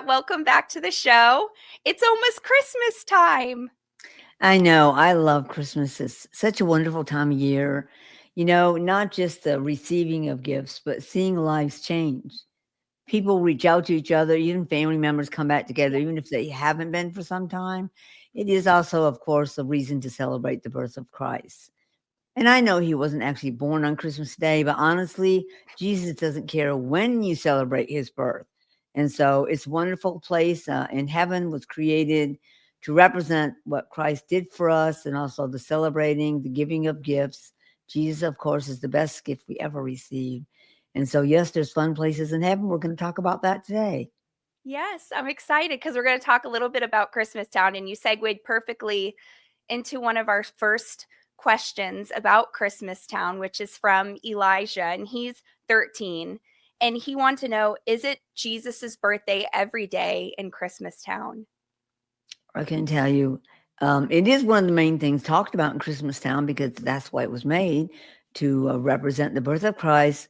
Welcome back to the show. It's almost Christmas time. I know. I love Christmas. It's such a wonderful time of year. Not just the receiving of gifts, but seeing lives change. People reach out to each other, even family members come back together, Yeah. even if they haven't been for some time. It is also, of course, a reason to celebrate the birth of Christ. And I know he wasn't actually born on Christmas Day, but honestly, Jesus doesn't care when you celebrate his birth. And so it's a wonderful place in heaven was created to represent what Christ did for us and also the celebrating, the giving of gifts. Jesus, of course, is the best gift we ever received. And so, yes, there's fun places in heaven. We're going to talk about that today. Yes, I'm excited because we're going to talk a little bit about Christmastown, and you segued perfectly into one of our first questions about Christmastown, which is from Elijah, and he's 13. And he wants to know, is it Jesus's birthday every day in Christmastown? I can tell you, it is one of the main things talked about in Christmastown because that's why it was made to represent the birth of Christ,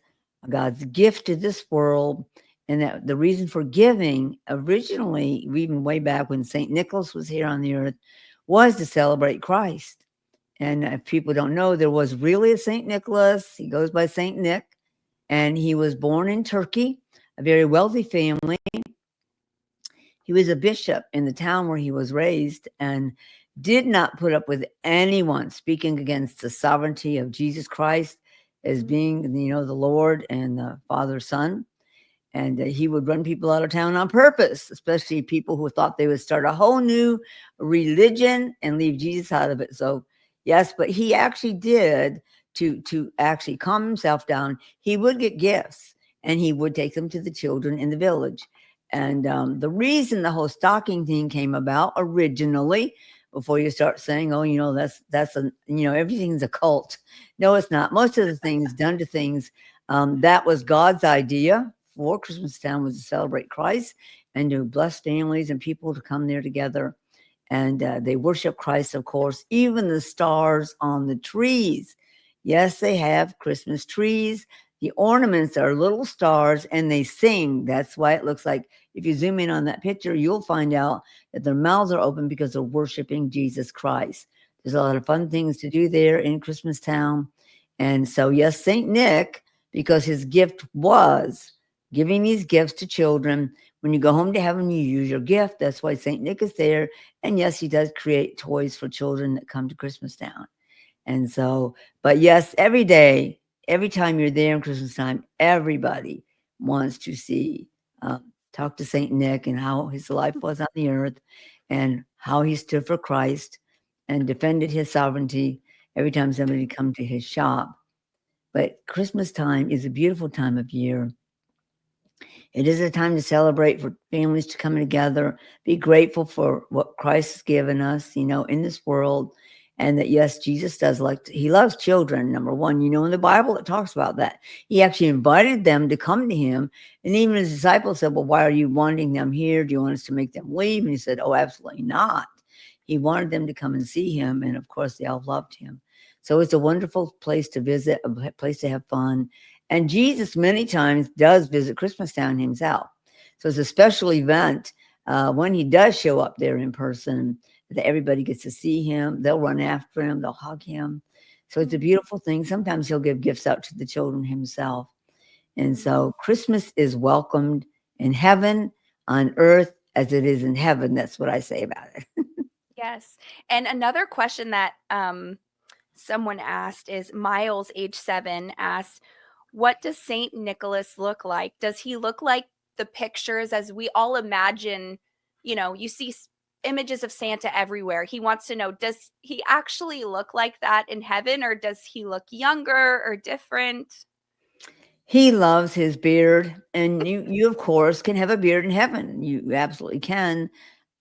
God's gift to this world. And that the reason for giving originally, even way back when St. Nicholas was here on the earth, was to celebrate Christ. And if people don't know, there was really a St. Nicholas. He goes by St. Nick, and he was born in Turkey, a very wealthy family. He was a bishop in the town where he was raised and did not put up with anyone speaking against the sovereignty of Jesus Christ as being, the Lord and the Father, Son. And he would run people out of town on purpose, especially people who thought they would start a whole new religion and leave Jesus out of it. So, yes, but he actually did to actually calm himself down. He would get gifts and he would take them to the children in the village. And the reason the whole stocking thing came about originally, before you start saying, "Oh, that's a everything's a cult." No, it's not. Most of the things done to things that was God's idea for Christmastown was to celebrate Christ and to bless families and people to come there together. And they worship Christ, of course, even the stars on the trees. Yes, they have Christmas trees. The ornaments are little stars and they sing. That's why it looks like, if you zoom in on that picture, you'll find out that their mouths are open because they're worshiping Jesus Christ. There's a lot of fun things to do there in Christmastown. And so, yes, St. Nick, because his gift was giving these gifts to children. When you go home to heaven, you use your gift. That's why St. Nick is there. And yes, he does create toys for children that come to Christmastown. And so, but yes, every day, every time you're there in Christmas time, everybody wants to see, talk to St. Nick and how his life was on the earth and how he stood for Christ and defended his sovereignty every time somebody come to his shop. But Christmas time is a beautiful time of year. It is a time to celebrate, for families to come together, be grateful for what Christ has given us, in this world. And that, yes, Jesus does he loves children, number one. In the Bible, it talks about that. He actually invited them to come to him. And even his disciples said, "Well, why are you wanting them here? Do you want us to make them leave?" And he said, "Oh, absolutely not." He wanted them to come and see him. And of course, they all loved him. So it's a wonderful place to visit, a place to have fun. And Jesus many times does visit Christmastown himself. So it's a special event when he does show up there in person that everybody gets to see him. They'll run after him. They'll hug him. So it's a beautiful thing. Sometimes he'll give gifts out to the children himself. And so Christmas is welcomed in heaven, on earth, as it is in heaven. That's what I say about it. Yes. And another question that someone asked is Miles, age 7, asked, what does Saint Nicholas look like? Does he look like the pictures as we all imagine? You see images of Santa everywhere. He wants to know, does he actually look like that in heaven, or does he look younger or different? He loves his beard, and you of course can have a beard in heaven. You absolutely can.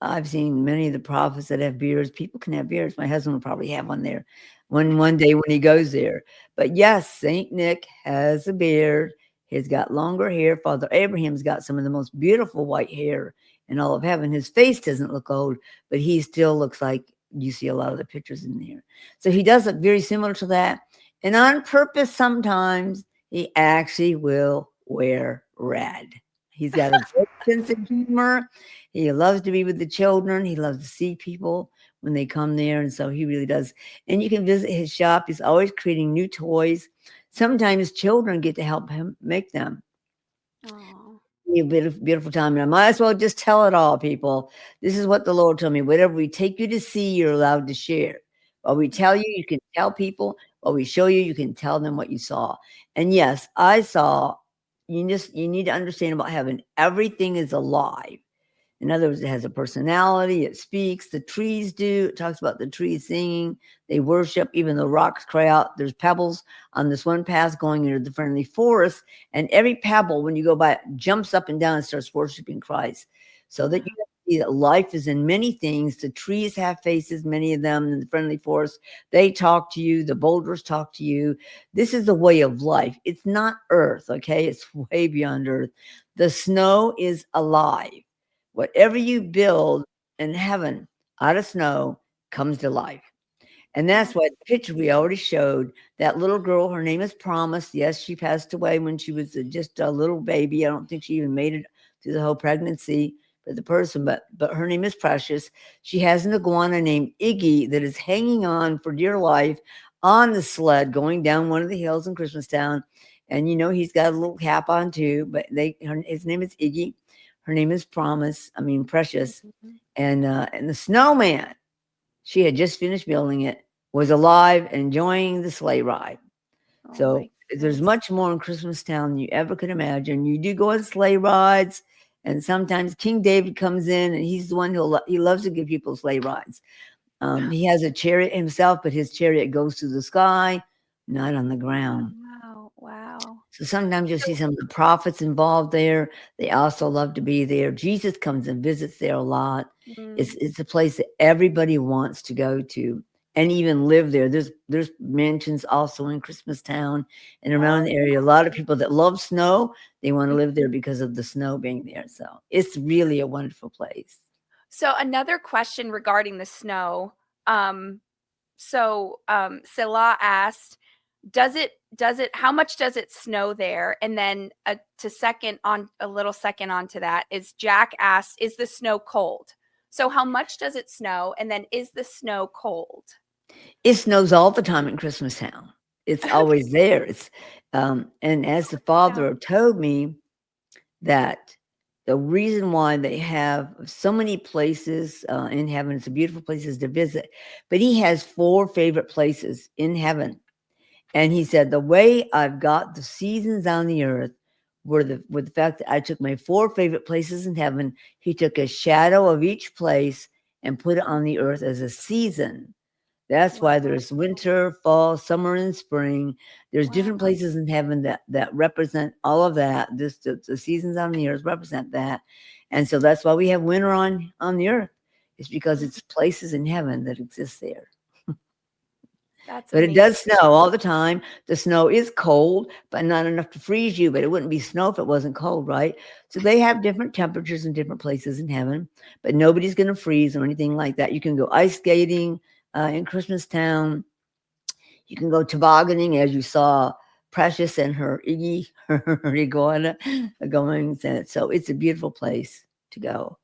I've seen many of the prophets that have beards. People can have beards. My husband will probably have one there one day when he goes there. But yes, Saint Nick has a beard. He's got longer hair. Father Abraham's got some of the most beautiful white hair in all of heaven. His face doesn't look old, but he still looks like you see a lot of the pictures in there. So he does look very similar to that. And on purpose, sometimes he actually will wear red. He's got a great sense of humor. He loves to be with the children. He loves to see people when they come there, and so he really does. And you can visit his shop. He's always creating new toys. Sometimes children get to help him make them. Oh. Be a beautiful time, and I might as well just tell it all, people. This is what the Lord told me. Whatever we take you to see, you're allowed to share. What we tell you, you can tell people. What we show you, you can tell them what you saw. And yes, I saw. You need to understand about heaven. Everything is alive. In other words, it has a personality, it speaks, the trees do. It talks about the trees singing, they worship, even the rocks cry out. There's pebbles on this one path going into the friendly forest, and every pebble, when you go by it, jumps up and down and starts worshiping Christ. So that you see that life is in many things. The trees have faces, many of them in the friendly forest. They talk to you, the boulders talk to you. This is the way of life. It's not earth, okay? It's way beyond earth. The snow is alive. Whatever you build in heaven out of snow comes to life. And that's That's what the picture we already showed. That little girl, her name is Promise. Yes, she passed away when she was just a little baby. I don't think she even made it through the whole pregnancy, but the person, but her name is Precious. She has an iguana named Iggy that is hanging on for dear life on the sled going down one of the hills in Christmastown. And he's got a little cap on too, but his name is Iggy. Her name is Precious. mhm. And the snowman, she had just finished building it, was alive, enjoying the sleigh ride. Oh So my there's goodness. much more in Christmastown than you ever could imagine. You do go on sleigh rides, and sometimes King David comes in, and he's the one he loves to give people sleigh rides. He has a chariot himself, but his chariot goes through the sky, not on the ground. Wow. Wow. So sometimes you'll see So some of the prophets involved there. They also love to be there. Jesus comes and visits there a lot. mm, It's a place that everybody wants to go to and even live there. There's mansions also in Christmastown and around oh, the area. A lot of people that love snow, they want to mm. live there because of the snow being there. So it's really a wonderful place. So another question regarding the snow. Um, Sila asked, does it how much does it snow there? And then to second on a little second onto that is Jack asked, is the snow cold? So how much does it snow? And then is the snow cold? It snows all the time in Christmastown. It's Okay. always there. And as the Yeah. father told me, that the reason why they have so many places in heaven, it's a beautiful places to visit, but he has 4 favorite places in heaven. And he said, the way I've got the seasons on the earth with the fact that I took my 4 favorite places in heaven, he took a shadow of each place and put it on the earth as a season. That's Wow. why there's winter, fall, summer, and spring. There's Wow. different places in heaven that represent all of that. The seasons on the earth represent that, and so that's why we have winter on the earth. It's because Mhm. it's places in heaven that exist there. That's But it amazing. does snow all the time. The snow is cold, but not enough to freeze you. But it wouldn't be snow if it wasn't cold, right? So they have different temperatures in different places in heaven, but nobody's going to freeze or anything like that. You can go ice skating in Christmastown. You can go tobogganing, as you saw Precious and her Iggy, her iguana, going. So it's a beautiful place to go.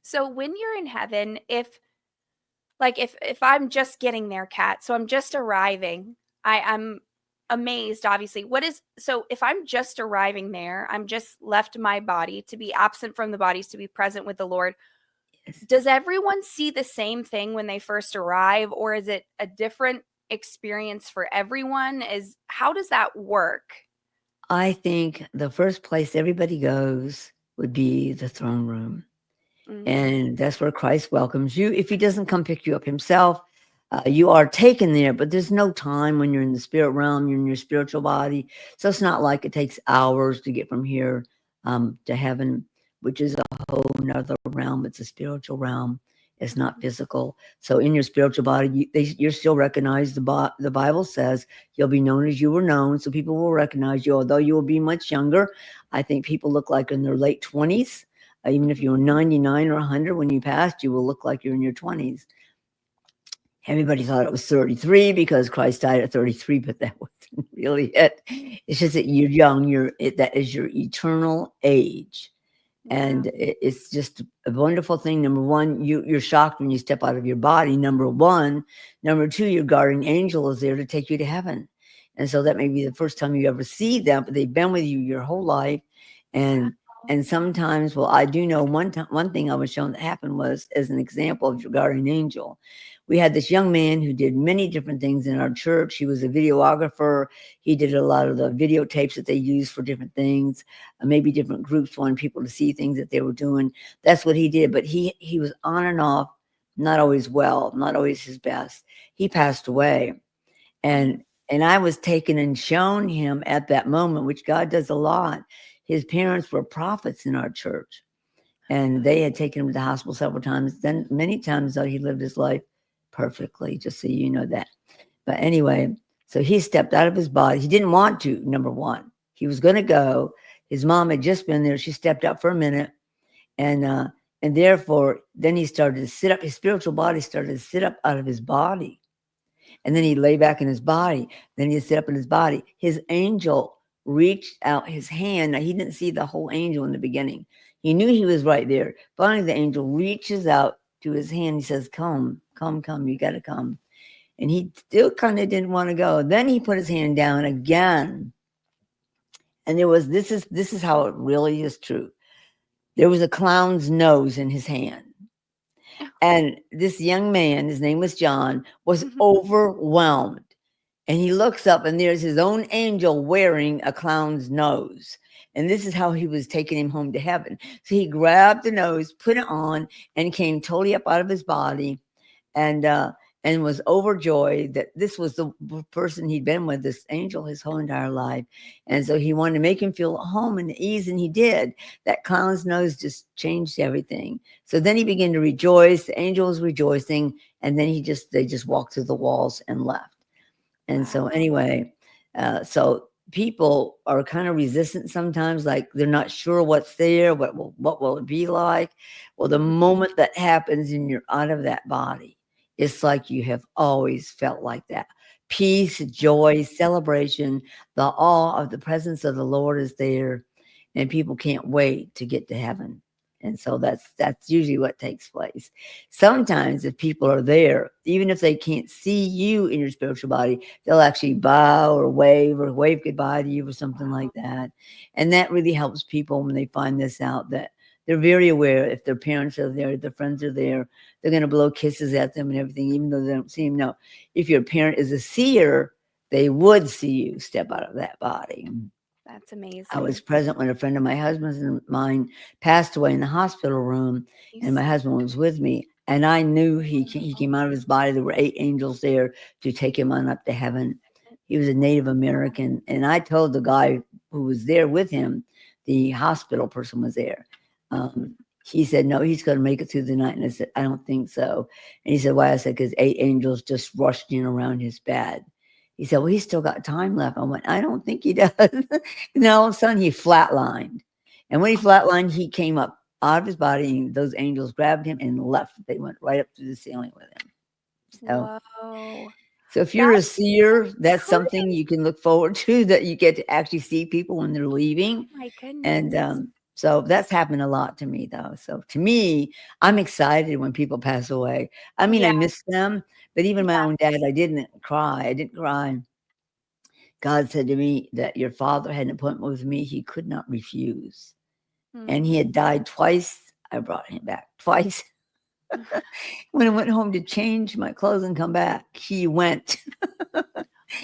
So when you're in heaven, if I'm just getting there, Kat, so I'm just arriving, I'm amazed, obviously. So if I'm just arriving there, I'm just left my body to be absent from the bodies to be present with the Lord. Yes. Does everyone see the same thing when they first arrive, or is it a different experience for everyone? How does that work? I think the first place everybody goes would be the throne room. Mm, And that's where Christ welcomes you. If he doesn't come pick you up himself, you are taken there, but there's no time when you're in the spirit realm, you're in your spiritual body. So it's not like it takes hours to get from here to heaven, which is a whole nother realm. It's a spiritual realm. It's not physical. So in your spiritual body, you're still recognized. The Bible says you'll be known as you were known. So people will recognize you, although you will be much younger. I think people look like in their late 20s. Even if mhm. you were 99 or 100 when you passed, you will look like you're in your 20s. Everybody thought it was 33 because Christ died at 33, but that wasn't really it. It's just that you're young, that is your eternal age. Yeah. And it's just a wonderful thing. Number one, you're shocked when you step out of your body. Number one. Number two, your guardian angel is there to take you to heaven. And so that may be the first time you ever see them, but they've been with you your whole life. Wow. And sometimes, well, I do know one thing I was shown that happened was as an example of your guardian angel. We had this young man who did many different things in our church. He was a videographer. He did a lot of the videotapes that they use for different things. Maybe different groups wanted people to see things that they were doing. That's what he did. But he was on and off, not always well, not always his best. He passed away, Mm. and I was taken and shown him at that moment, which God does a lot. His parents were prophets in our church, and they had taken him to the hospital several times. Then many times, though, he lived his life perfectly. Just so you know that. But anyway, so he stepped out of his body. He didn't want to. Number one, he was going to go. His mom had just been there. She stepped out for a minute, and therefore, then he started to sit up. His spiritual body started to sit up out of his body, and then he lay back in his body. Then he sit up in his body. His angel reached out his hand. Now he didn't see the whole angel in the beginning. He knew he was right there. Finally, the angel reaches out to his hand. He says, "Come, come, come! You got to come." And he still kind of didn't want to go. Then he put his hand down again, and there was this is how it really is true. There was a clown's nose in his hand. And this young man, his name was John, was overwhelmed. And he looks up, and there's his own angel wearing a clown's nose. And this is how he was taking him home to heaven. So he grabbed the nose, put it on, and came totally up out of his body, and was overjoyed that this was the person he'd been with, this angel, his whole entire life. And so he wanted to make him feel at home and at ease, and he did. That clown's nose just changed everything. So then he began to rejoice. The angel was rejoicing, and then they just walked through the walls and left. And so Wow. anyway, so people are kind of resistant sometimes, like they're not sure what's there, what will it be like. Well, the Mhm. moment that happens and you're out of that body, it's like you have always felt like that. Peace, joy, celebration, the awe of the presence of the Lord is there, and people can't wait to get to heaven. And so that's usually what takes place. Sometimes if people are there, even if they can't see you in your spiritual body, they'll actually bow or wave goodbye to you or something like that. And that really helps people when they find this out, that they're very aware if their parents are there, if their friends are there, they're going to blow kisses at them and everything, even though they don't see them. No, if your parent is a seer, they would see you step out of that body. That's I was amazing. present when a friend of my husband's and mine passed away in the hospital room, and my He's husband was with me. And I knew he came out of his body. There were 8 angels there to take him on up to heaven. He was a Native American, and I told the guy who was there with him, the hospital person was there. He said, "No, he's going to make it through the night." And I said, "I don't think so." And he said, "Why?" I said, "Because 8 angels just rushed in around his bed." He said, "Well, he's still got time left." I went, "I don't think he does." And then all of a sudden he flatlined. And when he flatlined, he came up out of his body, and those angels grabbed him and left. They went right up through the ceiling with him. So, whoa. so if you're a That's seer, that's something crazy. you can look forward to, that you get to actually see people when they're Oh leaving. my And goodness. so that's happened a lot to me, though. So to me, I'm excited when people pass away. I mean, Yeah, I miss them, but even my yeah. own dad, I didn't cry. I didn't cry. God said to me that your father had an appointment with me he could not refuse. And he Mm. had died twice. I brought him back twice. When I went home to change my clothes and come back, he went.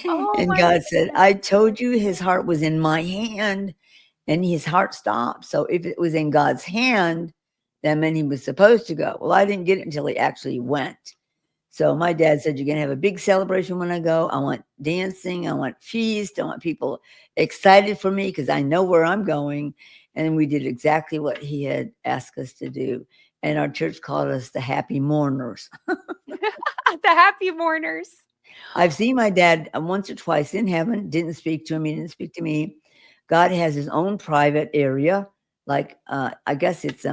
Oh And my God said, goodness. I told you his heart was in my hand, and his heart stopped. So if it was in God's hand, that meant he was supposed to go. Well, I didn't get it until he actually went. So my dad said, "You're going to have a big celebration when I go. I want dancing. I want feast. I want people excited for me because I know where I'm going." And we did exactly what he had asked us to do. And our church called us the Happy Mourners. The happy mourners. I've seen my dad once or twice in heaven, didn't speak to him. He didn't speak to me. God has his own private area. Like, I guess it's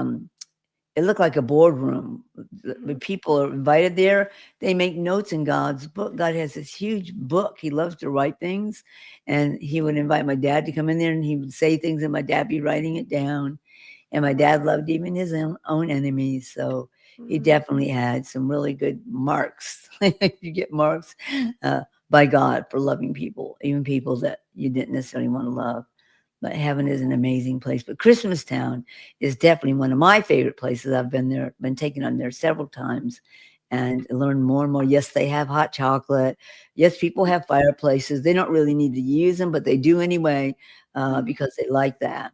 it looked like a boardroom. The Mhm. people are invited there. They make notes in God's book. God has this huge book. He loves to write things. And he would invite my dad to come in there and he would say things and my dad be writing it down. And my dad loved even his own enemies. So he Mhm. definitely had some really good marks. You get marks by God for loving people, even people that you didn't necessarily want to love. But heaven is an amazing place. But Christmastown is definitely one of my favorite places. I've been there, been taken on there several times and learned more and more. Yes, they have hot chocolate. Yes, people have fireplaces. They don't really need to use them, but they do anyway Mhm. because they like that.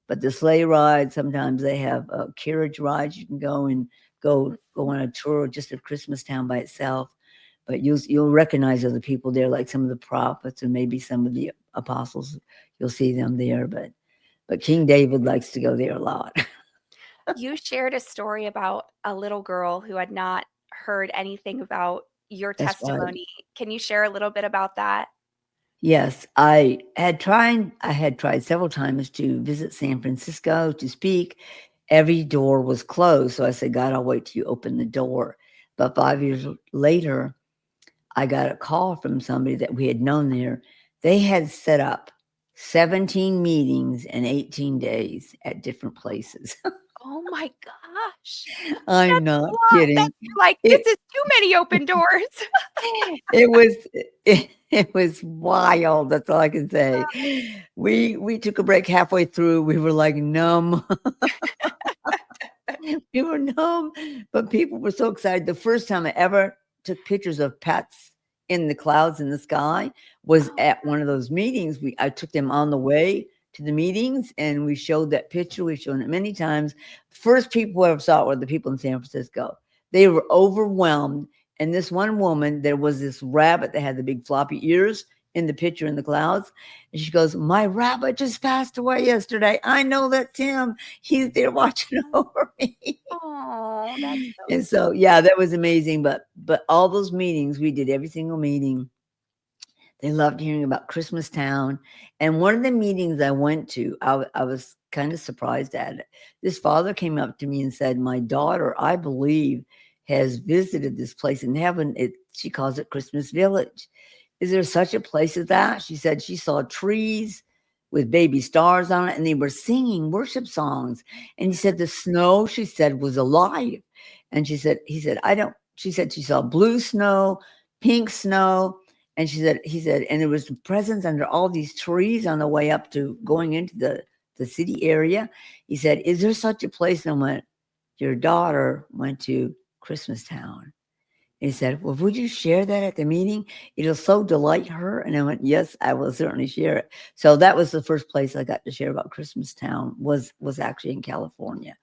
But the sleigh ride, sometimes they have carriage rides. You can go and go Mhm. on a tour just of Christmastown by itself. But you'll recognize other people there, like some of the prophets and maybe some of the apostles. You'll see them there, but King David likes to go there a lot. You shared a story about a little girl who had not heard anything about your That's right. testimony. Can you share a little bit about that? Yes, I had tried several times to visit San Francisco to speak. Every door was closed, so I said, "God, I'll wait till you open the door." But 5 years later, I got a call from somebody that we had known there. They had set up 17 meetings in 18 days at different places. Oh my gosh. I'm That's a not lot. kidding. You're like, "This It is too many open doors." it was it was wild, that's all I can say. We took a break halfway through, we were, like, numb. We were numb, but people were so excited. The first time I ever took pictures of pets in the clouds in the sky was Oh, at one of those meetings. I took them on the way to the meetings, and we showed that picture. We've shown it many times. First people who ever saw it were the people in San Francisco. They were overwhelmed. And this one woman, there was this rabbit that had the big floppy ears in the picture in the clouds. And she goes, "My rabbit just passed away yesterday. I know that's him. He's there watching over me." oh, that's so And so, sweet. yeah, that was amazing. But all those meetings, we did every single meeting. They loved hearing about Christmastown. And one of the meetings I went to, I was kind of surprised at it. This father came up to me and said, "My daughter, I believe, has visited this place in heaven. She calls it Christmas Village. Is there such a place as that?" She said she saw trees with baby stars on it and they were singing worship songs. And he said the snow, she said, was alive. And he said, I don't, she said she saw blue snow, pink snow. And he said, and there was presents under all these trees on the way up to going into the city area. He said, "Is there such a place?" And I went, "Your daughter went to Christmastown." He said, "Well, would you share that at the meeting? It'll so delight her." And I went, "Yes, I will certainly share it." So that was the first place I got to share about Christmastown was actually in California.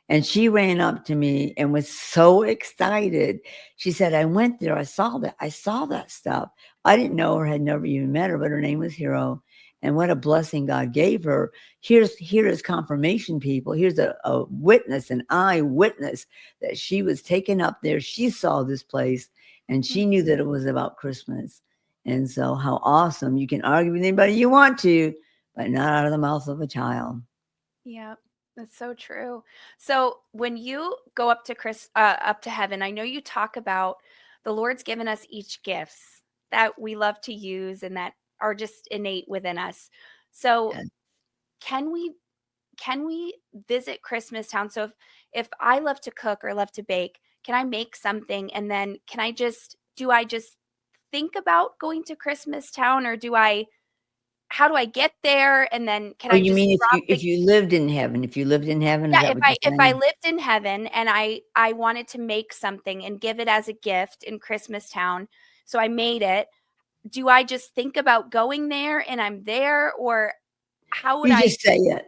And she ran up to me and was so excited. She said, "I went there. I saw that stuff. I didn't know her, had never even met her, but her name was Hero. And what a blessing God gave her. Here is confirmation, people. Here's a witness, an eyewitness that she was taken up there. She saw this place and she knew that it was about Christmas. And so, how awesome. You can argue with anybody you want to, but not out of the mouth of a child. Yeah, that's so true. So when you go up to heaven, I know you talk about the Lord's given us each gifts that we love to use and that are just innate within us. So Yeah. can we can we visit Christmastown? So if I love to cook or love to bake, can I make something and then can I just do I just think about going to Christmastown, or do I how do I get there, and then can Oh, I you just mean drop the if you lived in heaven, if you lived in heaven, is yeah, that what you're if I saying? lived in heaven and I wanted to make something and give it as a gift in Christmastown, so I made it, do I just think about going there and I'm there, or how would You I just say it.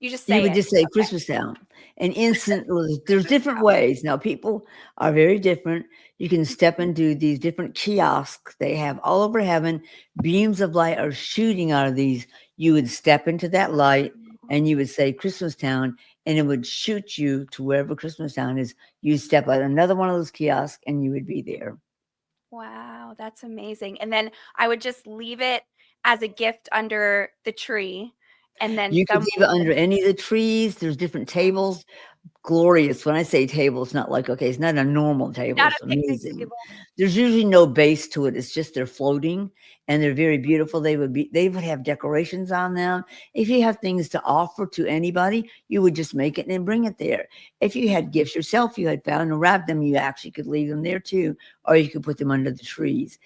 you just You say would it? just say Okay. Christmastown. And instant there's different Christmastown. ways. Now people are very different. You can step into these different kiosks they have all over heaven. Beams of light are shooting out of these. You would step into that light and you would say Christmastown and it would shoot you to wherever Christmastown is. You step out another one of those kiosks and you would be there. Wow, that's amazing, and then I would just leave it as a gift under the tree, and then You could someone leave it would under any of the trees. There's different tables. glorious. When I say table, it's not like, okay, it's not a normal table. Not a It's picnic amazing. table. There's usually no base to it. It's just they're floating and they're very beautiful. They would have decorations on them. If you have things to offer to anybody, you would just make it and bring it there. If you had gifts yourself, you had found and wrapped them, you actually could leave them there too, or you could put them under the trees.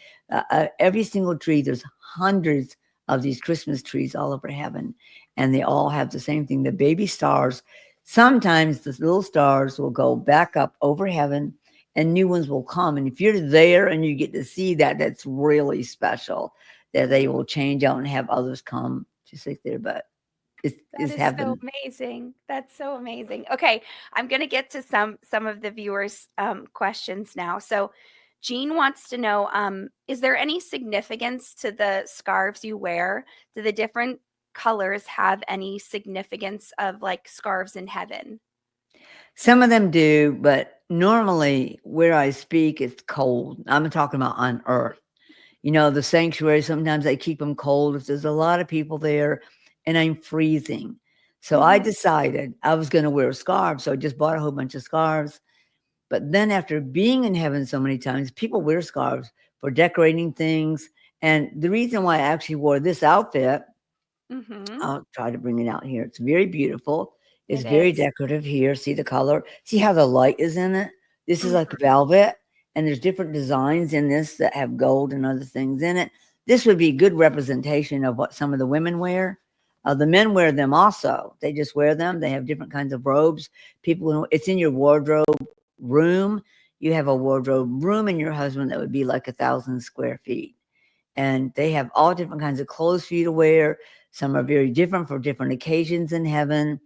Every single tree, there's hundreds of these Christmas trees all over heaven, and they all have the same thing. The baby stars. Sometimes the little stars will go back up over heaven and new ones will come. And if you're there and you get to see that, that's really special that they will change out and have others come just like there. But That it's is so heaven. amazing. That's so amazing. Okay, I'm gonna get to some of the viewers' questions now. So, Jean wants to know: is there any significance to the scarves you wear? Do the different colors have any significance of like scarves in heaven? Some of them do, but normally where I speak, it's cold. I'm talking about on earth. You know, the sanctuary, sometimes I keep them cold if there's a lot of people there and I'm freezing. So I Hmm. decided I was going to wear a scarf. So I just bought a whole bunch of scarves. But then after being in heaven so many times, people wear scarves for decorating things. And the reason why I actually wore this outfit, Hmm. I'll try to bring it out here. It's very beautiful. It's It very is. decorative here. See the color? See how the light is in it? This is like Mhm. velvet, and there's different designs in this that have gold and other things in it. This would be good representation of what some of the women wear. The men wear them also. They just wear them. They have different kinds of robes. It's in your wardrobe room. You have a wardrobe room in your husband that would be like 1,000 square feet, and they have all different kinds of clothes for you to wear. Some are very different for different occasions in heaven.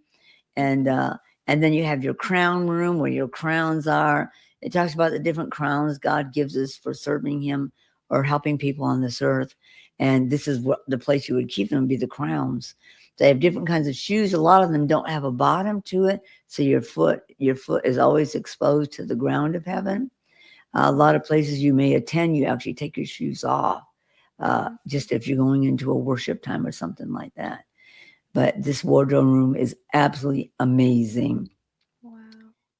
And Mhm. and then you have your crown room where your crowns are. It talks about the different crowns God gives us for serving him or helping people on this earth. And this is what the place you would keep them would be the crowns. They have different kinds of shoes. A lot of them don't have a bottom to it, so your foot is always exposed to the ground of heaven. A Mhm. lot of places you may attend, you actually take your shoes off, Mhm. just if you're going into a worship time or something like that. But this wardrobe room is absolutely amazing. Wow.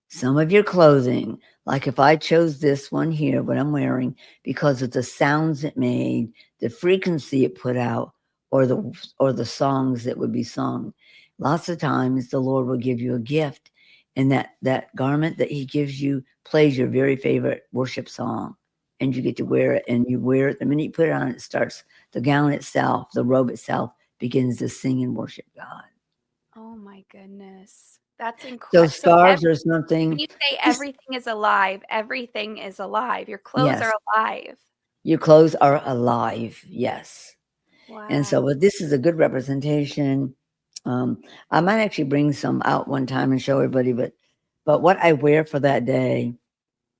Some of your clothing, like if I chose this one here, what I'm wearing, because of the sounds it made, the frequency it put out, or the songs that would be sung. Lots of times the Lord will give you a gift, and that garment that He gives you plays your very favorite worship song, and you get to wear it, and you wear it. The minute you put it on, it starts the gown itself, the robe itself begins to sing and worship God. Oh my goodness. That's So incredible. So scarves or when something, you say just everything is alive, everything is alive. Your clothes are yes. alive. Your clothes are alive, yes. And so, Wow. but this is a good representation. Um, I might actually bring some out one time and show everybody, but what I wear for that day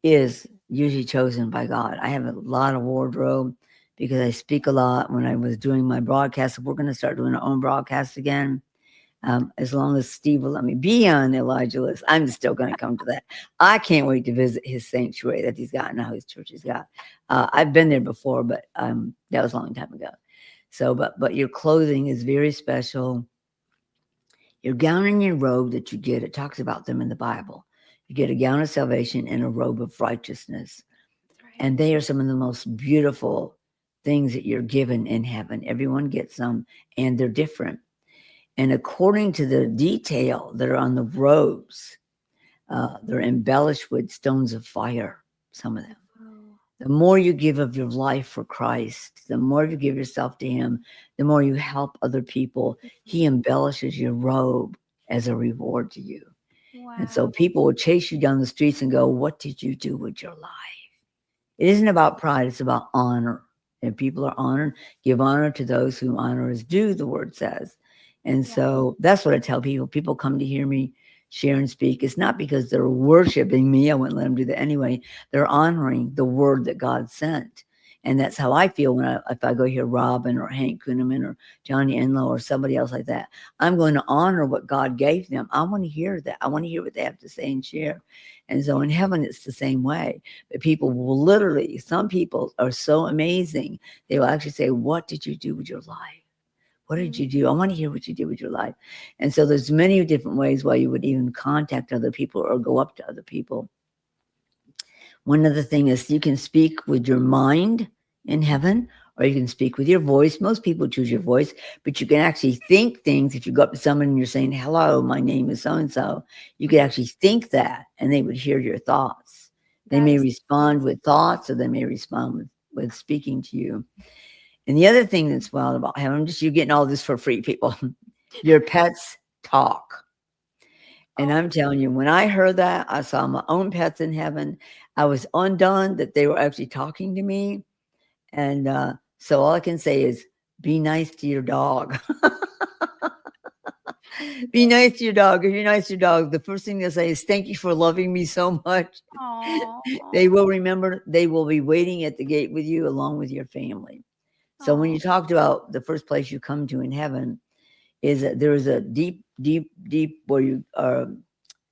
is usually chosen by God. I have a lot of wardrobe because I speak a lot. When I was doing my broadcast, we're going to start doing our own broadcast again. As long as Steve will let me be on Elijah list, I'm still going to come to that. I can't wait to visit his sanctuary that he's got now, his church he's got. I've been there before, but that was a long time ago. So, but your clothing is very special. Your gown and your robe that you get, it talks about them in the Bible. You get a gown of salvation and a robe of righteousness. That's right. And they are some of the most beautiful things that you're given in heaven. Everyone gets them, and they're different. And according to the detail that are on the robes, they're embellished with stones of fire, some of them. Wow. The more you give of your life for Christ, the more you give yourself to Him, the more you help other people. He Mhm. embellishes your robe as a reward to you. And so Wow. people will chase you down the streets and go, "What did you do with your life?" It isn't about pride, it's about honor. And people are honored, give honor to those whom honor is due, the word says. And Yeah. so that's what I tell people. People come to hear me share and speak. It's not because they're worshiping me. I wouldn't let them do that anyway. They're honoring the word that God sent. And that's how I feel if I go hear Robin or Hank Kuhneman or Johnny Enlow or somebody else like that. I'm going to honor what God gave them. I want to hear that. I want to hear what they have to say and share. And so in heaven, it's the same way. But people will literally, some people are so amazing. They will actually say, "What did you do with your life? What did Mm. you do? I want to hear what you did with your life. And so there's many different ways why you would even contact other people or go up to other people. One other thing is you can speak with your mind in heaven, or you can speak with your voice. Most people choose your voice, but you can actually think things. If you go up to someone and you're saying, "Hello, my name is so and so," you could Mhm. actually think that, and they would hear your thoughts. They That may is respond amazing. with thoughts, or they may respond with speaking to you. And the other thing that's wild about heaven, just you getting all this for free, people. Your pets talk. And Oh, I'm telling you, when I heard that, I saw my own pets in heaven. I was undone that they were actually talking to me. And so all I can say is be nice to your dog. Be nice to your dog. If you're nice to your dog, the first thing they'll say is thank you for loving me so much. They oh, will remember, they will be waiting at the gate with you along with your family. So when oh. you talked about the first place you come to in heaven, is that there is a deep, deep, deep where you are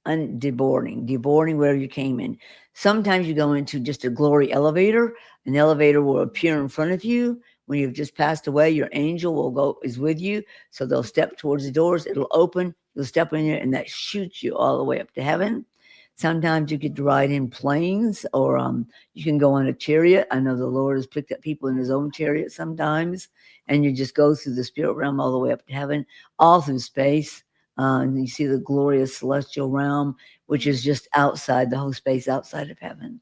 deboarding where you came in. Sometimes you go into just a glory elevator. An elevator will appear in front of you. When you've just passed away, your angel will go is with you. So they'll step towards the doors. It'll open. You'll step in there, and that shoots you all the way up to heaven. Sometimes you get to ride in planes, or you can go on a chariot. I know the Lord has picked up people in His own chariot sometimes, and you just go through the spirit realm all the way up to heaven, all through space. And you see the glorious celestial realm, which Mm. is just outside the whole space outside of heaven.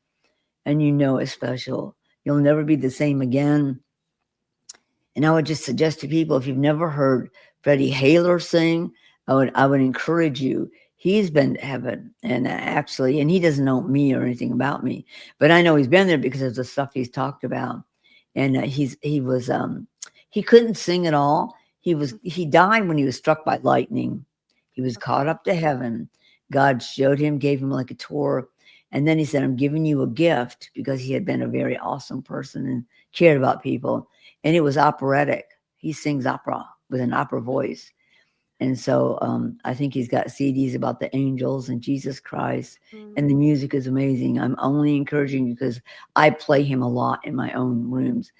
And you know it's special. You'll never be the same again. And I would just suggest to people, if you've never heard Freddie Hayler sing, I would encourage you. He's been to heaven, and actually, and he doesn't know me or anything about me, but I know he's been there because of the stuff he's talked about. And he couldn't sing at all. He died when he was struck by lightning. He was caught Okay. up to heaven. God showed him, gave him like a tour, and then he said, "I'm giving you a gift," because he had been a very awesome person and cared about people, and it was operatic. He sings opera with an opera voice. And so I think he's got CDs about the angels and Jesus Christ, and Mm. the music is amazing. I'm only encouraging you because I play him a lot in my own rooms.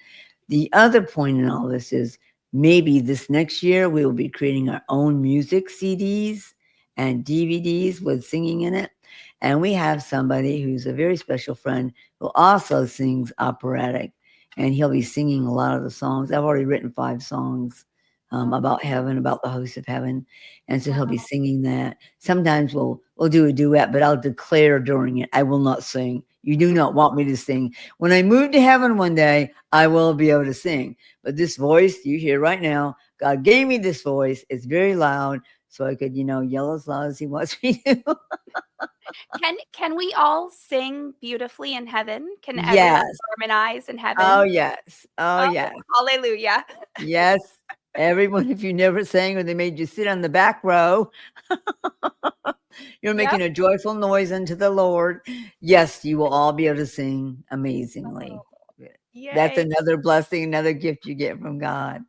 The other point in all this is maybe this next year we will be creating our own music CDs and DVDs with singing in it. And we have somebody who's a very special friend who also sings operatic, and he'll be singing a lot of the songs. I've already written 5 songs Oh, about heaven, about the host of heaven, and so he'll be wow. singing that. Sometimes we'll do a duet, but I'll declare during it, I will not sing. You do not want me to sing. When I move to heaven one day, I will be able to sing. But this voice you hear right now, God gave me this voice. It's very loud, so I could, yell as loud as He wants me to. Can we all sing beautifully in heaven? Can everyone Yes. harmonize in Oh, heaven? yes. Oh, Oh, yes. hallelujah. Yes. Everyone, if you never sang or they made you sit on the back row, you're Yep. making a joyful noise unto the Lord. Yes, you will all be able to sing amazingly. Oh, That's yay. another blessing, another gift you get from God.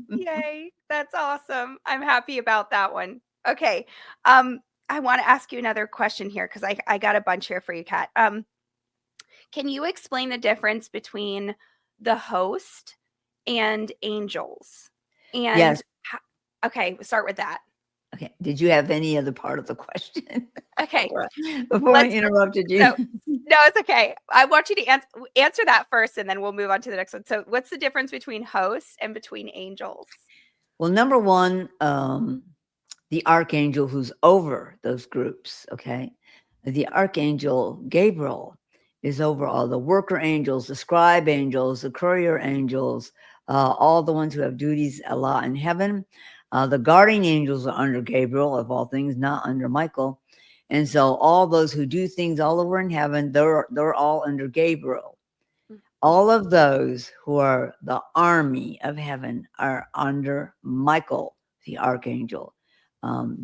Yay. That's awesome. I'm happy about that one. Okay. Um, I want to ask you another question here because I got a bunch here for you, Kat. Can you explain the difference between the host and angels? And Yes. okay, we'll start with that. Okay. Did you have any other part of the question Okay, before I let's interrupted so you? no, it's okay. I want you to answer that first, and then we'll move on to the next one. So, what's the difference between hosts and between angels? Well, number one, the archangel who's over those groups, okay? The archangel Gabriel is over all the worker angels, the scribe angels, the courier angels, all the ones who have duties a lot in heaven. The guardian angels are under Gabriel, of all things, not under Michael. And so all those who do things all over in heaven, they're all under Gabriel. All of those who are the army of heaven are under Michael, the archangel.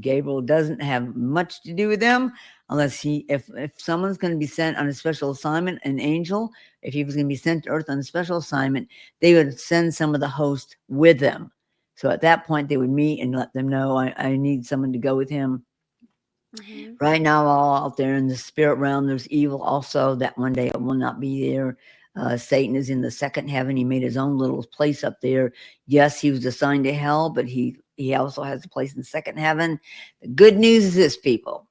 Gabriel doesn't have much to do with them unless if someone's going to be sent on a special assignment, an angel, if he was going to be sent to earth on a special assignment, they would send some of the host with them. So at that point, they would meet and let them know, I need someone to go with him. Mm-hmm. Right now, all out there in the spirit realm, there's evil also that one day it will not be there. Satan is in the second heaven. He made his own little place up there. Yes, he was assigned to hell, but he also has a place in the second heaven. The good news is this, people.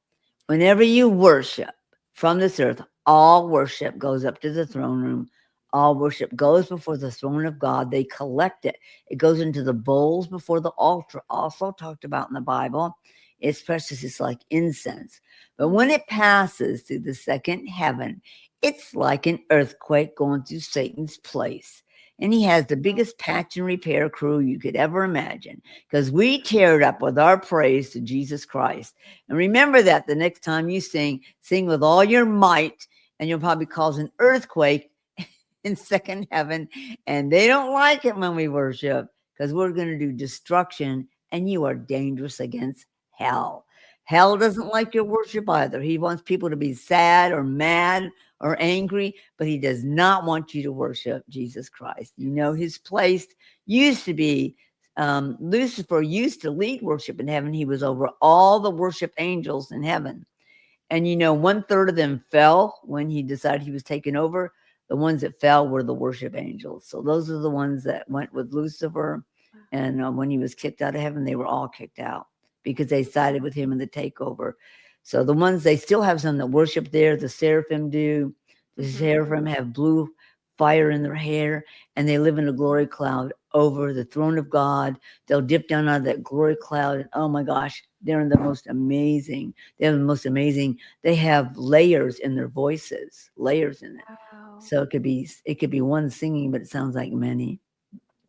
Whenever you worship from this earth, all worship goes up to the throne room. All worship goes before the throne of God. They collect it. It goes into the bowls before the altar, also talked about in the Bible. It's precious. It's like incense. But when it passes through the second heaven, it's like an earthquake going through Satan's place. And he has the biggest patch and repair crew you could ever imagine, because we tear it up with our praise to Jesus Christ. And remember that the next time you sing with all your might, and you'll probably cause an earthquake in second heaven. And they don't like it when we worship, because we're going to do destruction, and you are dangerous against hell. Hell doesn't like your worship either. He wants people to be sad or mad or angry, but he does not want you to worship Jesus Christ. You know, his place used to be, Lucifer used to lead worship in heaven. He was over all the worship angels in heaven. And you know, 1/3 of them fell when he decided he was taking over. The ones that fell were the worship angels. So those are the ones that went with Lucifer. And when he was kicked out of heaven, they were all kicked out because they sided with him in the takeover. So the ones, they still have some that worship there. The seraphim do. The seraphim have blue fire in their hair, and they live in a glory cloud over the throne of God. They'll dip down out of that glory cloud, and oh my gosh, they're in the most amazing. They have the most amazing. They have layers in their voices, layers in it. Wow. So it could be one singing, but it sounds like many.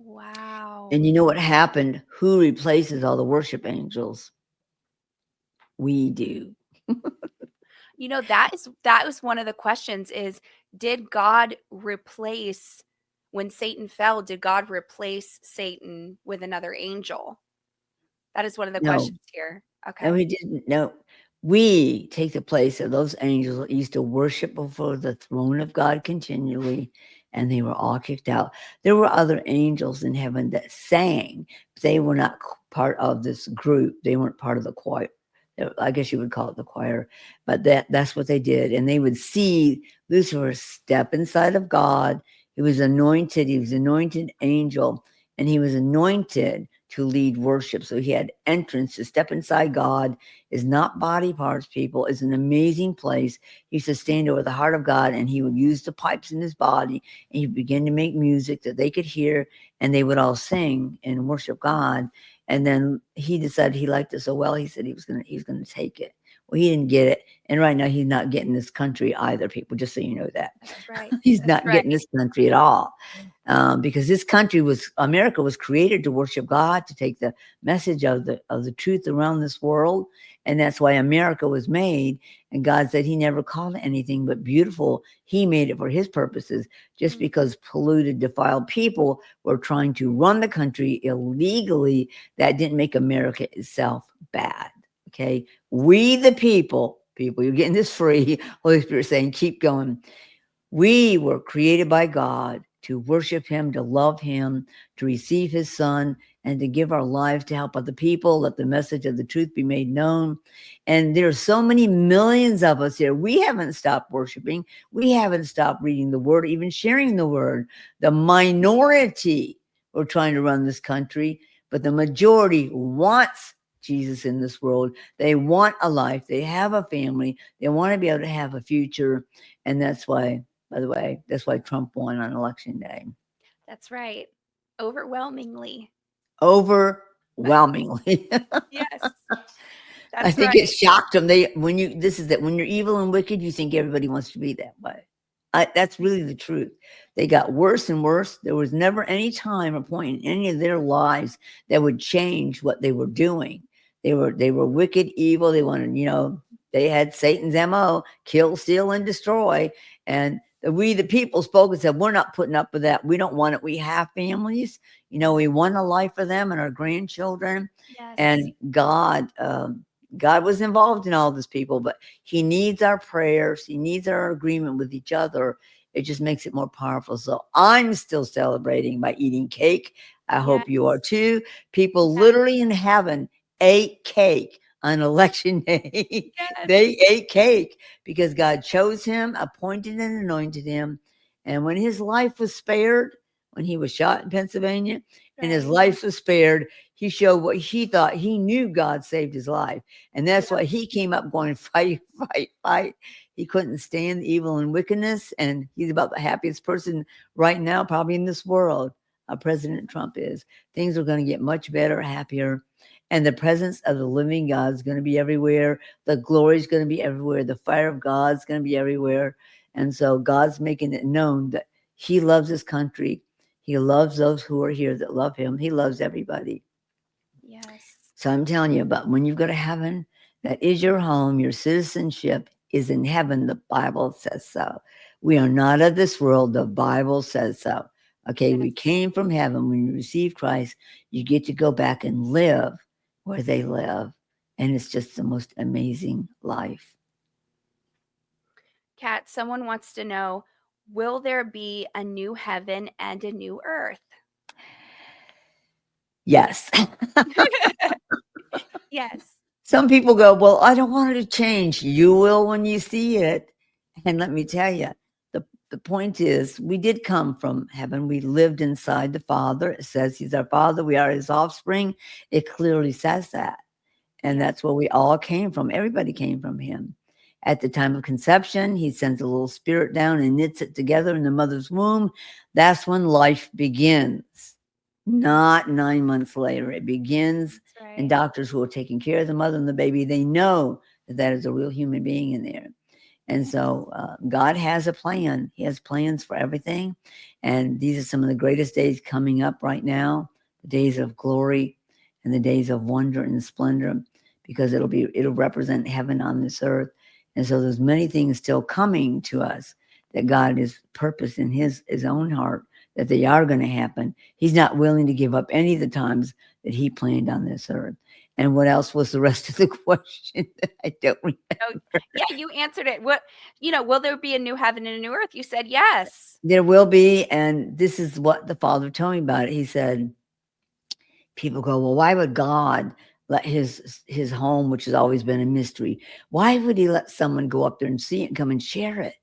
Wow. And you know what happened? Who replaces all the worship angels? We do. You know, that was one of the questions is, did God replace, when Satan fell, did God replace Satan with another angel? That is one of the No, questions here. no, Okay. he didn't. No, we take the place of those angels that used to worship before the throne of God continually, and they were all kicked out. There were other angels in heaven that sang, but they were not part of this group. They weren't part of the choir. I guess you would call it the choir, but that's what they did. And they would see Lucifer step inside of God. He was anointed. He was anointed angel, and he was anointed to lead worship. So he had entrance to step inside God. Is not body parts, people. Is an amazing place. He used to stand over the heart of God, and he would use the pipes in his body, and he began to make music that they could hear, and they would all sing and worship God. And then he decided he liked it so well, he said he was gonna take it. Well, he didn't get it, and right now he's not getting this country either, people. Just so you know that. That's right. He's That's not right. getting this country at all. Because this country America was created to worship God, to take the message of the truth around this world, and that's why America was made. And God said He never called it anything but beautiful. He made it for His purposes. Just because polluted, defiled people were trying to run the country illegally, that didn't make America itself bad. Okay, we the people, you're getting this free. Holy Spirit saying, keep going. We were created by God to worship Him, to love Him, to receive His Son, and to give our lives to help other people, let the message of the truth be made known. And there are so many millions of us here. We haven't stopped worshiping. We haven't stopped reading the Word, even sharing the Word. The minority are trying to run this country, but the majority wants Jesus in this world. They want a life. They have a family. They want to be able to have a future. And that's why, by the way, that's why Trump won on election day. That's right. Overwhelmingly. Overwhelmingly. Yes. I That's think it right. shocked them. When you're evil and wicked, you think everybody wants to be that way. That's really the truth. They got worse and worse. There was never any time or point in any of their lives that would change what they were doing. They were wicked, evil. They wanted, they had Satan's MO: kill, steal, and destroy. And we, the people, spoke and said, "We're not putting up with that. We don't want it. We have families. We want a life for them and our grandchildren." Yes. And God was involved in all this, people, but He needs our prayers. He needs our agreement with each other. It just makes it more powerful. So I'm still celebrating by eating cake. I Yes. hope you are too. People Yes. literally in heaven ate cake on election day. Yes. They ate cake because God chose him, appointed and anointed him. And when his life was spared, when he was shot in Pennsylvania, and his Right. life was spared, he showed what he thought. He knew God saved his life. And that's Yep. why he came up going, fight, fight, fight. He couldn't stand evil and wickedness. And he's about the happiest person right now, probably in this world. President Trump is. Things are going to get much better, happier. And the presence of the living God is going to be everywhere. The glory is going to be everywhere. The fire of God is going to be everywhere. And so God's making it known that he loves his country. He loves those who are here that love him. He loves everybody. Yes. So I'm telling you, but when you go to heaven, that is your home, your citizenship is in heaven. The Bible says so. We are not of this world. The Bible says so. Okay, we Yes. came from heaven. When you receive Christ, you get to go back and live where they live. And it's just the most amazing life. Kat, someone wants to know, will there be a new heaven and a new earth? Yes. Yes. Some people go, well, I don't want it to change. You will when you see it. And let me tell you, the point is, we did come from heaven. We lived inside the Father. It says he's our Father. We are his offspring. It clearly says that. And Yep. that's where we all came from. Everybody came from him. At the time of conception, he sends a little spirit down and knits it together in the mother's womb. That's when life begins, not 9 months later. It begins, That's and right. doctors who are taking care of the mother and the baby, they know that that is a real human being in there. And so God has a plan. He has plans for everything. And these are some of the greatest days coming up right now, the days of glory and the days of wonder and splendor, because it'll represent heaven on this earth. And so there's many things still coming to us that God is purposed in his own heart that they are going to happen. He's not willing to give up any of the times that he planned on this earth. And what else was the rest of the question that I don't remember? Oh, yeah, you answered it. What, will there be a new heaven and a new earth? You said yes. There will be, and this is what the Father told me about it. He said, people go, well, why would God let his home, which has always been a mystery, why would he let someone go up there and see it and come and share it?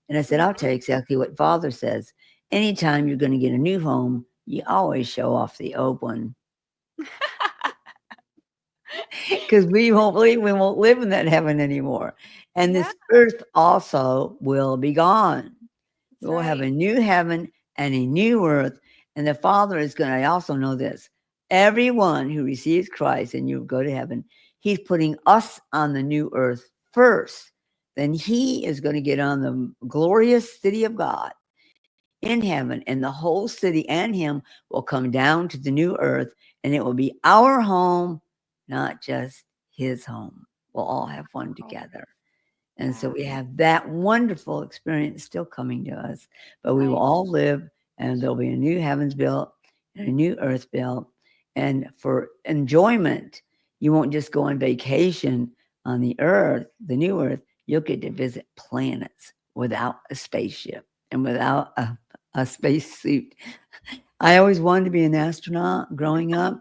And I said, I'll tell you exactly what Father says. Anytime you're going to get a new home, you always show off the old one. Because we won't live in that heaven anymore. And Yeah, this earth also will be gone. that's We'll have right. a new heaven and a new earth. And the Father is going to, I also know this, everyone who receives Christ and you go to heaven, he's putting us on the new earth first. Then he is going to get on the glorious city of God in heaven, and the whole city and him will come down to the new earth, and it will be our home, not just his home. We'll all have one Oh, together. And so yeah. we have that wonderful experience still coming to us, but we will I all live, and there'll be a new heavens built and a new earth built. And for enjoyment, you won't just go on vacation on the earth, the new earth, you'll get to visit planets without a spaceship and without a spacesuit. I always wanted to be an astronaut growing up.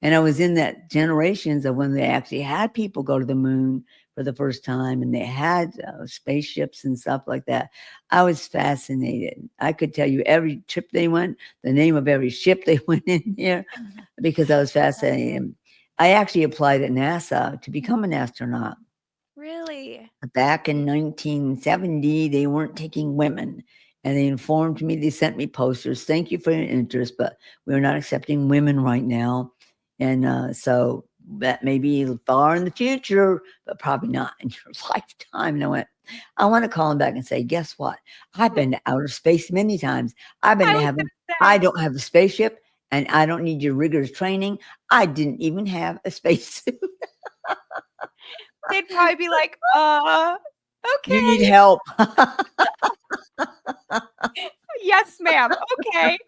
And I was in that generations of when they actually had people go to the moon for the first time and they had spaceships and stuff like that. I was fascinated. I could tell you every trip they went, the name of every ship they went in there, because I was love it. fascinated. I actually applied at NASA to become an astronaut. Really? Back in 1970, they weren't taking women. And they informed me, they sent me posters. Thank you for your interest, but we're not accepting women right now. And so that may be far in the future, but probably not in your lifetime. And I went, I want to call them back and say, guess what? I've been to outer space many times. I've been I to was heaven. gonna I say, don't have a spaceship and I don't need your rigorous training. I didn't even have a spacesuit. they'd probably be like, You need okay. help. Yes, ma'am. Okay.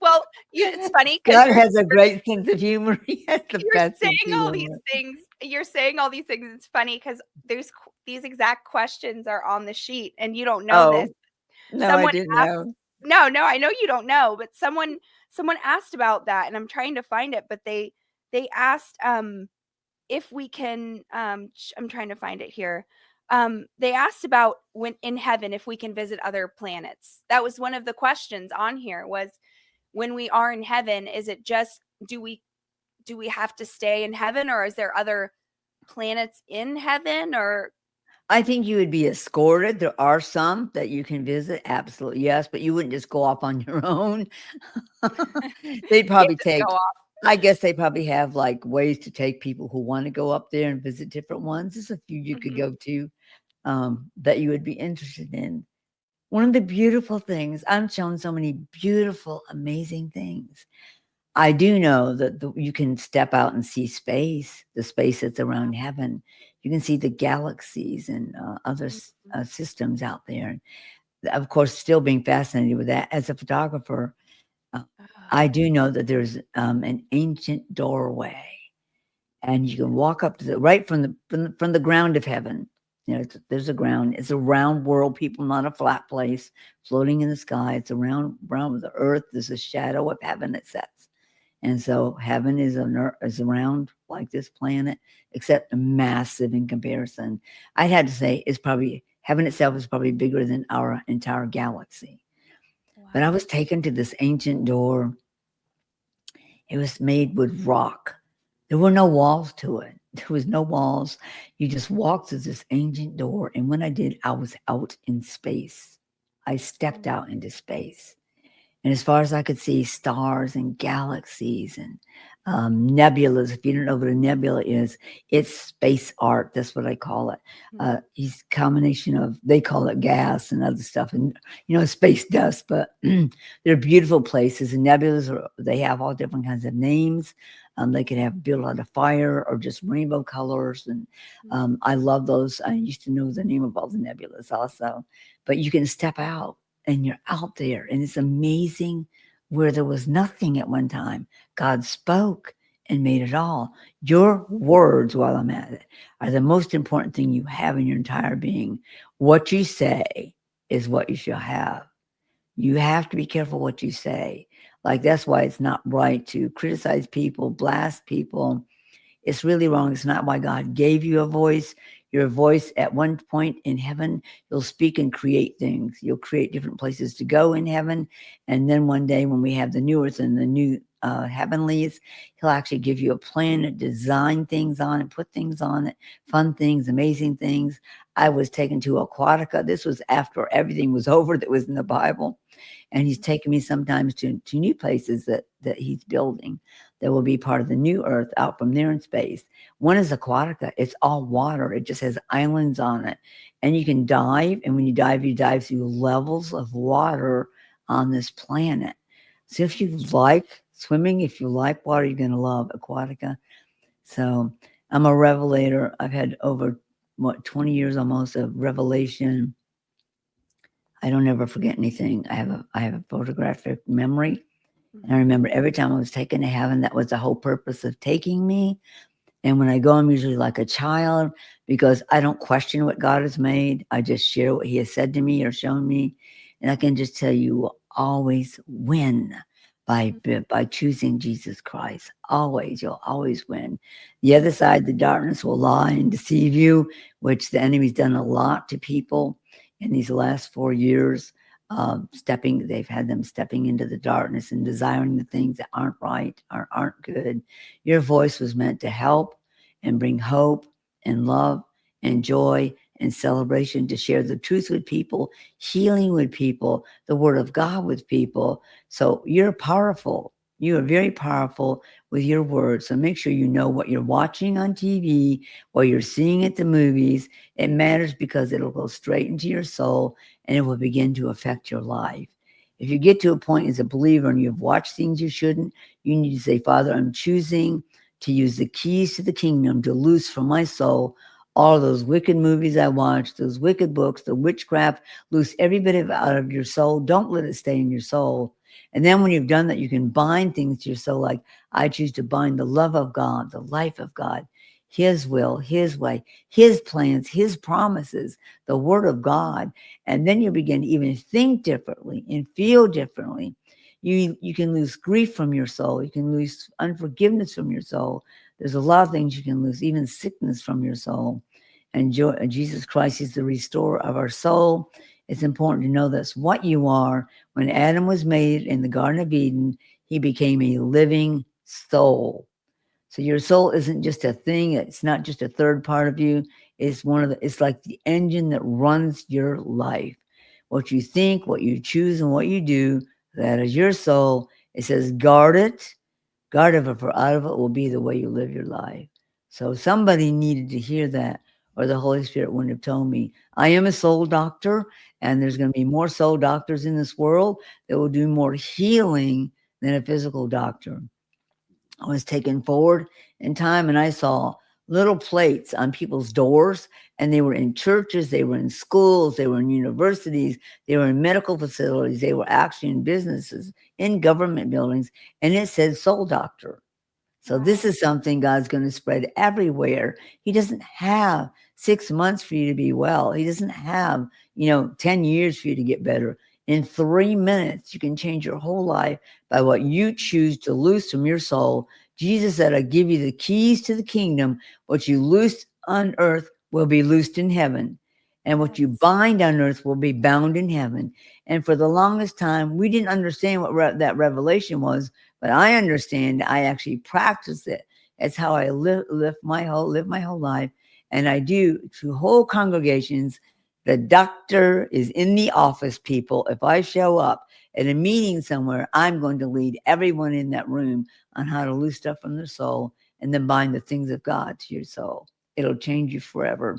Well, it's funny because God has a great sense of humor. He has the you're best sense of saying all these humor. things. You're saying all these things. It's funny because these exact questions are on the sheet, and you don't know this. Oh, no, I Someone didn't asked, know. no, I know you don't know, but someone asked about that, and I'm trying to find it, but they asked if we can I'm trying to find it here. They asked about when in heaven if we can visit other planets. That was one of the questions on here was when we are in heaven, is it just do we have to stay in heaven or is there other planets in heaven or I think you would be escorted. There are some that you can visit, absolutely, yes, but you wouldn't just go off on your own. They'd can't probably just go take off? I guess they probably have, like, ways to take people who wanna go up there and visit different ones. There's a few you could Mhm. go to, that you would be interested in. One of the beautiful things I'm shown so many beautiful, amazing things. I do know that you can step out and see space, the space that's around heaven. You can see the galaxies and other Mhm. systems out there. Of course, still being fascinated with that as a photographer, uh, I Oh, do know that there's an ancient doorway, and you can walk up to the right from the ground of heaven. You know, there's a ground. It's a round world, people, not a flat place floating in the sky. It's a round with the earth. There's a shadow of heaven that sets. And so heaven is around like this planet, except massive in comparison. I'd have to say it's probably heaven itself is probably bigger than our entire galaxy. But I wow. was taken to this ancient door. It was made with rock. There were no walls to it. There was no walls. You just walked through this ancient door. And when I did, I was out in space. I Oh stepped my out into space. And as far as I could see, stars and galaxies and nebulas. If you don't know what a nebula is, it's space art. That's what I call it. goodness. It's a combination of, they call it gas and other stuff, and space dust. But they're beautiful places. And nebulas they have all different kinds of names. They can have built out of fire or just rainbow colors. And I love those. I used to know the name of all the nebulas also. But you can step out and you're out there, and it's amazing where there was nothing at one time. God spoke and made it all. Your words, while I'm at it, are the most important thing you have in your entire being. What you say is what you shall have. You have to be careful what you say. Like, that's why it's not right to criticize people, blast people. It's really wrong. It's not why God gave you a voice. Your voice at one point in heaven, you'll speak and create things. You'll create different places to go in heaven. And then one day when we have the new earth and the new heavenlies, he'll actually give you a plan to design things on it, put things on it, fun things, amazing things. I was taken to Aquatica. This was after everything was over that was in the Bible. And he's taken me sometimes to new places that he's building that will be part of the new earth out from there in space. One is Aquatica. It's all water. It just has islands on it. And you can dive. And when you dive through levels of water on this planet. So if you like swimming, if you like water, you're going to love Aquatica. So I'm a revelator. I've had over 20 years almost of revelation. I don't ever forget anything. I have a photographic memory. And I Mhm. remember every time I was taken to heaven, that was the whole purpose of taking me. And when I go, I'm usually like a child because I don't question what God has made. I just share what He has said to me or shown me. And I can just tell you will always win by choosing Jesus Christ. Always, you'll always win. The other side, the darkness will lie and deceive you, which the enemy's done a lot to people in these last 4 years. They've had them stepping into the darkness and desiring the things that aren't right or aren't good. Your voice was meant to help and bring hope and love and joy and celebration, to share the truth with people, healing with people, the word of God with people. So you're powerful. You are very powerful with your words. So make sure you know what you're watching on TV, what you're seeing at the movies. It matters because it'll go straight into your soul and it will begin to affect your life. If you get to a point as a believer and you've watched things you shouldn't, you need to say, Father, I'm choosing to use the keys to the kingdom to loose from my soul all those wicked movies I watched, those wicked books, the witchcraft. Loose every bit of it out of your soul. Don't let it stay in your soul. And then when you've done that, you can bind things to your soul. Like, I choose to bind the love of God, the life of God, His will, His way, His plans, His promises, the word of God. And then you begin to even think differently and feel differently. You can lose grief from your soul. You can lose unforgiveness from your soul. There's a lot of things you can lose, even sickness from your soul. and Jesus Christ is the restorer of our soul. It's important to know that's what you are. When Adam was made in the Garden of Eden, he became a living soul. So your soul isn't just a thing. It's not just a third part of you. It's like the engine that runs your life. What you think, what you choose, and what you do, that is your soul. It says, guard it, guard it, for out of it will be the way you live your life. So somebody needed to hear that, or the Holy Spirit wouldn't have told me. I am a soul doctor, and there's going to be more soul doctors in this world that will do more healing than a physical doctor. I was taken forward in time, and I saw little plates on people's doors, and they were in churches, they were in schools, they were in universities, they were in medical facilities, they were actually in businesses, in government buildings, and it said soul doctor. So this Wow. is something God's going to spread everywhere. He doesn't have 6 months for you to be well. He doesn't have, 10 years for you to get better. In 3 minutes, you can change your whole life by what you choose to loose from your soul. Jesus said, I give you the keys to the kingdom. What you loose on earth will be loosed in heaven. And what you Yes. bind on earth will be bound in heaven. And for the longest time, we didn't understand what that revelation was, but I understand. I actually practice it. It's how I live my whole life, and I do to whole congregations. The doctor is in the office, people. If I show up at a meeting somewhere, I'm going to lead everyone in that room on how to loose stuff from their soul and then bind the things of God to your soul. It'll change you forever.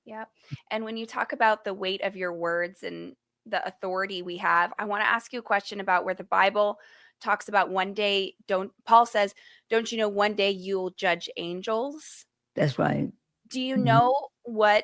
Yep. And when you talk about the weight of your words and the authority we have, I want to ask you a question about where the Bible talks about one day, Paul says, don't you know one day you'll judge angels? That's right. Do you Mhm. know what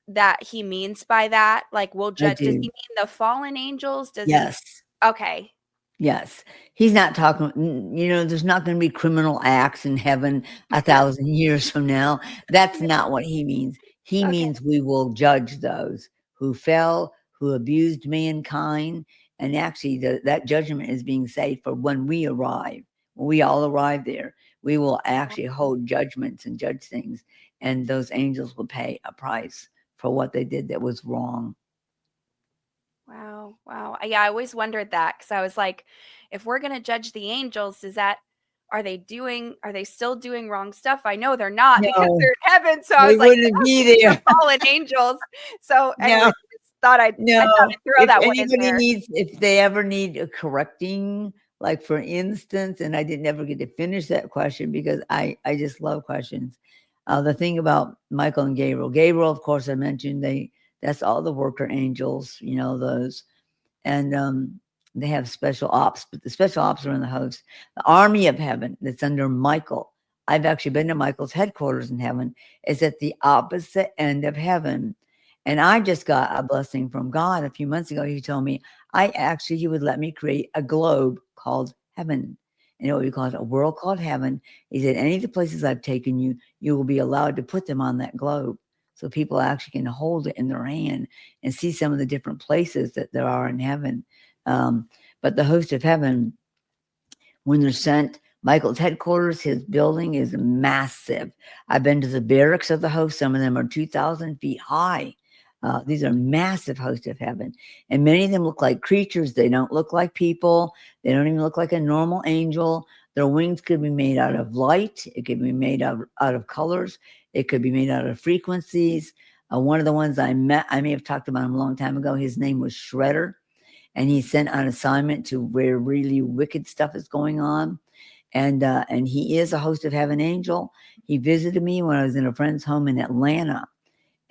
that he means by that? Like, we'll I judge, does he do. mean the fallen angels? Does he? Yes. Okay. Yes. He's not talking, there's not going to be criminal acts in heaven 1,000 years from now. That's Yeah. not what he means. He Okay. means we will judge those who fell, who abused mankind. And actually, that judgment is being saved for when we arrive. When we all arrive there, we will actually hold judgments and judge things. And those angels will pay a price for what they did that was wrong. Wow. Wow. Yeah, I always wondered that because I was like, if we're going to judge the angels, are they still doing wrong stuff? I know they're not because No, they're in heaven. So I they was like, it wouldn't must be be the there. fallen angels. So, No. anyways, I thought No, I'd throw if that one in anybody there. needs if they ever need a correcting, like, for instance, and I didn't ever get to finish that question because I just love questions. The thing about Michael and Gabriel, of course, I mentioned, that's all the worker angels, those. And they have special ops, but the special ops are in the host. The army of heaven that's under Michael. I've actually been to Michael's headquarters in heaven. Is at the opposite end of heaven. And I just got a blessing from God a few months ago. He told me he would let me create a globe called heaven. And it would be called a world called heaven. He said, any of the places I've taken you, you will be allowed to put them on that globe. So people actually can hold it in their hand and see some of the different places that there are in heaven. Um, but the host of heaven, when they're sent, Michael's headquarters, his building is massive. I've been to the barracks of the host. Some of them are 2,000 feet high. These are massive hosts of heaven. And many of them look like creatures. They don't look like people. They don't even look like a normal angel. Their wings could be made out of light. It could be made out of colors. It could be made out of frequencies. One of the ones I met, I may have talked about him a long time ago. His name was Shredder, and he's sent on assignment to where really wicked stuff is going on. And he is a host of heaven angel. He visited me when I was in a friend's home in Atlanta,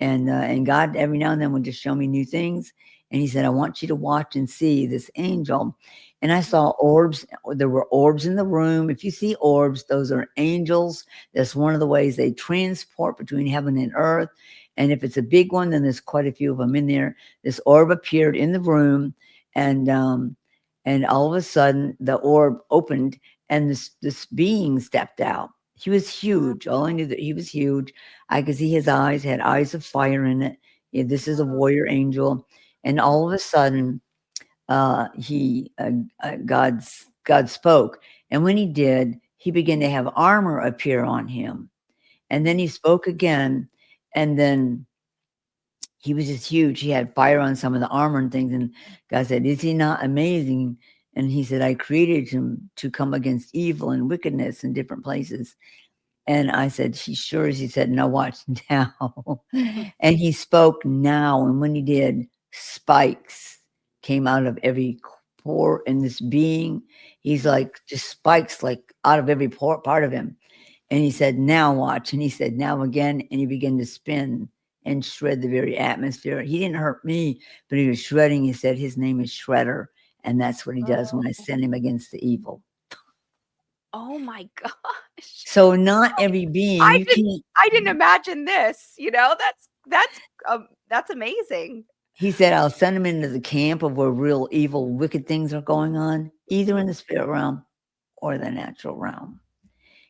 and God every now and then would just show me new things. And he said, I want you to watch and see this angel. And I saw orbs. There were orbs in the room. If you see orbs, those are angels. That's one of the ways they transport between heaven and earth. And if it's a big one, then there's quite a few of them in there. This orb appeared in the room, and all of a sudden the orb opened, and this being stepped out. He was huge. All I knew that he was huge. I could see his eyes had eyes of fire in it. Yeah, this is a warrior angel. And all of a sudden, God spoke. And when he did, he began to have armor appear on him. And then he spoke again, And then he was just huge. He had fire on some of the armor and things. And God said, "Is he not amazing?" And he said, "I created him to come against evil and wickedness in different places." And I said, "He sure is." He said, "Now watch now." And he spoke now. And when he did, spikes came out of every pore in this being. He's like just spikes, like out of every part of him. And he said, "Now watch." And he said, "Now again." And he began to spin and shred the very atmosphere. He didn't hurt me, but he was shredding. He said his name is Shredder. And that's what he does when I Oh. send him against the evil. Oh my gosh. So not every being, I you didn't can't. I didn't imagine this, that's amazing. He said, "I'll send him into the camp of where real evil, wicked things are going on, either in Mhm. the spirit realm or the natural realm."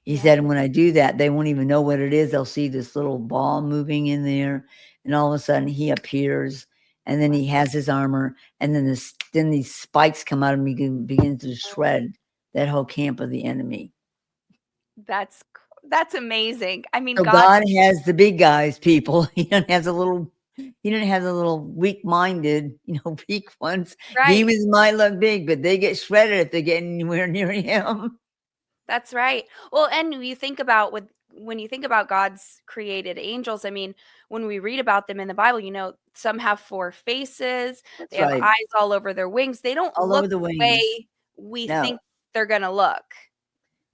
He Yeah, said, "And when I do that, they won't even know what it is. They'll see this little ball moving in there, and all of a sudden he appears, and then wow. he has his armor, and then these spikes come out of him, he begins to shred that whole camp of the enemy." That's amazing. I mean, So God God has the big guys, people. He don't have the little weak-minded, weak ones. right. Demons might look big, but they get shredded if they get anywhere near him. That's right. Well, and you think about with when you think about God's created angels, I mean, when we read about them in the Bible, some have 4 faces, they That's have right. eyes all over their wings. They don't All look over the the wings. way we No. think they're gonna look.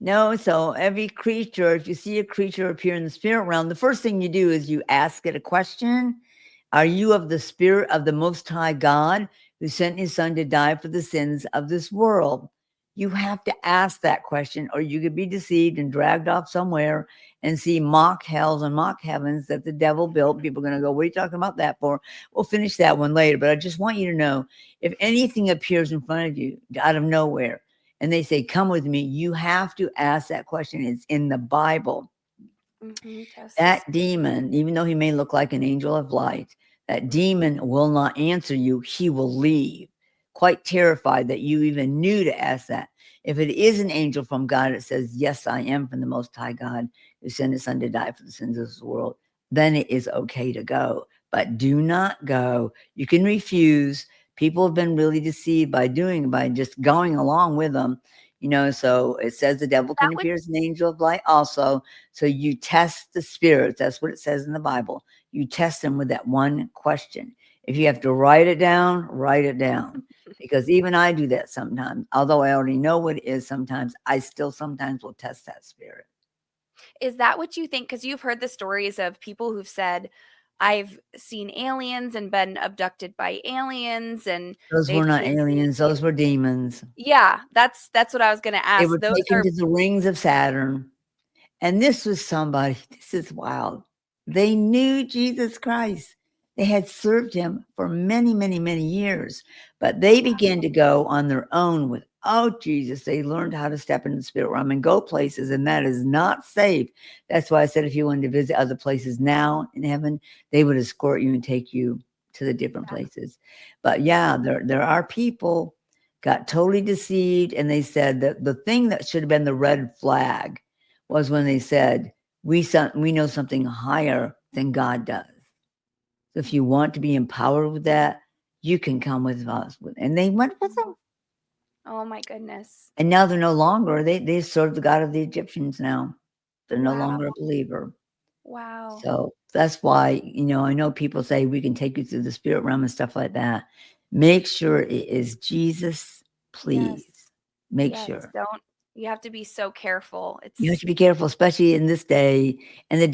No, so every creature, if you see a creature appear in the spirit realm, the first thing you do is you ask it a question. Are you of the spirit of the Most High God who sent his son to die for the sins of this world? You have to ask that question, or you could be deceived and dragged off somewhere and see mock hells and mock heavens that the devil built. People are going to go, "What are you talking about that for?" We'll finish that one later. But I just want you to know, if anything appears in front of you out of nowhere and they say, "Come with me," you have to ask that question. It's in the Bible. Mhm, test the That spirit. demon, even though he may look like an angel of light, that Mhm. demon will not answer you. He will leave, quite terrified that you even knew to ask that. If it is an angel from God, it says, "Yes, I am from the Most High God who sent his son to die for the sins of this world," then it is okay to go. But do not go. You can refuse. People have been really deceived by just going along with them. So it says the devil That can would appear as an angel of light also. So you test the spirits. That's what it says in the Bible. You test them with that one question. If you have to write it down, write it down. Because even I do that sometimes. Although I already know what it is sometimes, I still sometimes will test that spirit. Is that what you think? Because you've heard the stories of people who've said, "I've seen aliens and been abducted by aliens," and Those were they've not seen these. aliens, those were demons. Yeah, that's what I was gonna They ask. were Those taken are to the rings of Saturn. And this was somebody, this is wild. They knew Jesus Christ. They had served him for many, many, many years, but they began to go on their own without Jesus. They learned how to step into the spirit realm and go places, and that is not safe. That's why I said if you wanted to visit other places now in heaven, they would escort you and take you to the different places. But yeah, there are people got totally deceived, and they said that the thing that should have been the red flag was when they said, we know something higher than God does. So if you want to be empowered with that, you can come with us. And they went with them. oh my goodness. And now they're no longer, they serve the God of the Egyptians now. They're no Wow, longer a believer. wow. So that's why, I know people say we can take you through the spirit realm and stuff like that. Make sure it is Jesus, Yes, please. Make yes, sure. don't you have to be so careful. You have It's to be careful, especially in this day and the